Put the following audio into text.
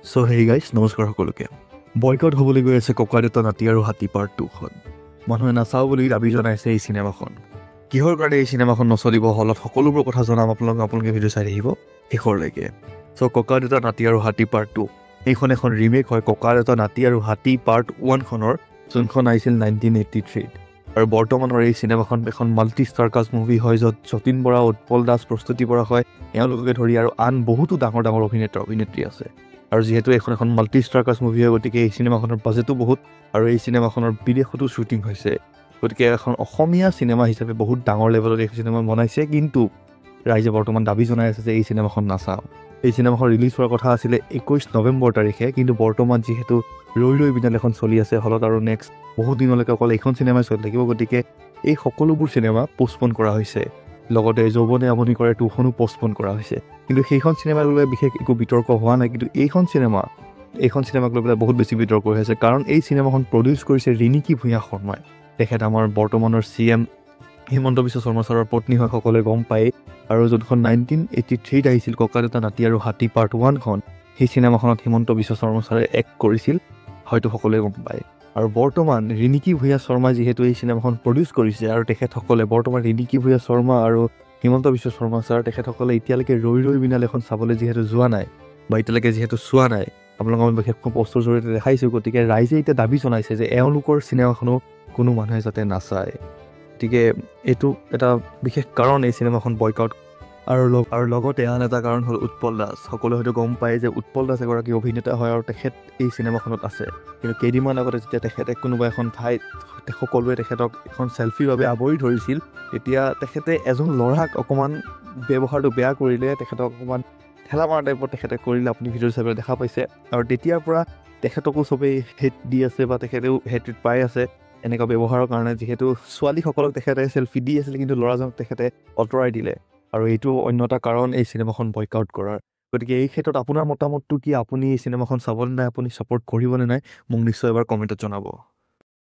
So হেৰি guys নমস্কাৰ সকলোকে। বয়কট হ'বলৈ গৈ আছে ককা দেউতা নাতি আৰু হাতী পাৰ্ট 2খন। মানুহে নাচাওঁ বুলি দাবী জনাইছে এই চিনেমাখন। কিহৰ কাৰণে এই চিনেমাখন নচলিব হলত সকলোবোৰ কথা জনাম আপোনালোকে ভিডিঅ' চাই থাকিব শেষৰলৈকে। চ' ককা দেউতা নাতি আৰু হাতী পাৰ্ট 2 এইখন এখন ৰিমেক হয় ককা দেউতা নাতি আৰু হাতী পাৰ্ট 1খনৰ, যোনখন আহিছিল 1983। আৰু বৰ্তমানৰ এই চিনেমাখন এখন মাল্টি ষ্টাৰকাষ্ট মুভি হয়, য'ত যতীন বৰা, উৎপল দাস, প্ৰস্তুতি বৰা হয়, এওঁলোকে ধৰি আৰু আন বহুতো ডাঙৰ ডাঙৰ অভিনেত্ৰী আছে। আৰু যিহেতু এখন মাল্টি ষ্টাৰকাষ্ট মুভি হয়, গতিকে এই চিনেমাখনৰ বাজেটো বহুত, আৰু এই চিনেমাখনৰ বিদেশতো শ্বুটিং হৈছে। গতিকে এখন অসমীয়া চিনেমা হিচাপে বহুত ডাঙৰ লেভেলত এই চিনেমা বনাইছে, কিন্তু ৰাইজে বৰ্তমান দাবী জনাই আছে যে এই চিনেমাখন নাচাওঁ। এই চিনেমাখন ৰিলিজ হোৱাৰ কথা আছিলে 21 নৱেম্বৰ তাৰিখে, কিন্তু বৰ্তমান যিহেতু ৰৈ বিনাল এখন চলি আছে হলত, আৰু নেক্সট বহুত দিনলৈকে অকল এইখন চিনেমাই চলি থাকিব, গতিকে এই সকলোবোৰ চিনেমা পষ্টপন কৰা হৈছে। লগতে যৌৱনে আমনি কৰে 2খনো পষ্টপন কৰা হৈছে। কিন্তু সেইখন চিনেমাক লৈ বিশেষ একো বিতৰ্ক হোৱা নাই, কিন্তু এইখন চিনেমাক লৈ পেলাই বহুত বেছি বিতৰ্ক হৈ আছে। কাৰণ এই চিনেমাখন প্ৰডিউচ কৰিছে ৰিণিকী ভূঞা শৰ্মাই। তেখেত আমাৰ বৰ্তমানৰ CM হিমন্ত বিশ্ব শৰ্মা ছাৰৰ পত্নী হয়, সকলোৱে গম পায়। আৰু যোনখন 1983 আহিছিল ককা দেউতা নাতি আৰু হাতী পাৰ্ট 1খন, সেই চিনেমাখনত হিমন্ত বিশ্ব শৰ্মা ছাৰে এক্ট কৰিছিল, হয়তো সকলোৱে গম পায়। আৰু বৰ্তমান ৰিণিকী ভূঞা শৰ্মা যিহেতু এই চিনেমাখন প্ৰডিউচ কৰিছে, আৰু তেখেতসকলে বৰ্তমান ৰিণিকী ভূঞা শৰ্মা আৰু হিমন্ত বিশ্ব শৰ্মা ছাৰ তেখেতসকলে এতিয়ালৈকে ৰৈ বিনাল এখন চাবলৈ যিহেতু যোৱা নাই, বা এতিয়ালৈকে যিহেতু চোৱা নাই, আপোনালোকক আমি বিশেষকৈ পষ্টৰ জৰিয়তে দেখাইছোঁ। গতিকে ৰাইজে এতিয়া দাবী জনাইছে যে এওঁলোকৰ চিনেমাখনো কোনো মানুহে যাতে নাচায়। গতিকে এইটো এটা বিশেষ কাৰণ এই চিনেমাখন বয়কট। আৰু লগতে আন এটা কাৰণ হ'ল উৎপল দাস। সকলোৱে হয়তো গম পায় যে উৎপল দাস এগৰাকী অভিনেতা হয়, আৰু তেখেত এই চিনেমাখনত আছে। কিন্তু কেইদিনমান আগতে যেতিয়া তেখেতে কোনোবা এখন ঠাইত সকলোৱে তেখেতক এখন চেলফিৰ বাবে আৱৰি ধৰিছিল, তেতিয়া তেখেতে এজন ল'ৰাক অকণমান ব্যৱহাৰটো বেয়া কৰিলে, তেখেতক অকণমান ঠেলা মাৰা টাইপত তেখেতে কৰিলে, আপুনি ভিডিঅ' চাই দেখা পাইছে। আৰু তেতিয়াৰ পৰা তেখেতকো চবেই হেট দি আছে, বা তেখেতেও হেট পাই আছে এনেকুৱা ব্যৱহাৰৰ কাৰণে। যিহেতু ছোৱালীসকলক তেখেতে চেলফি দি আছিল, কিন্তু ল'ৰাজনক তেখেতে আঁতৰাই দিলে। আৰু এইটো অন্য এটা কাৰণ এই চিনেমাখন বয়কট কৰাৰ। গতিকে এই ক্ষেত্ৰত আপোনাৰ মতামতটো কি? আপুনি এই চিনেমাখন চাবনে নাই? আপুনি ছাপোৰ্ট কৰিবনে নাই? মোক নিশ্চয় এবাৰ কমেণ্টত জনাব।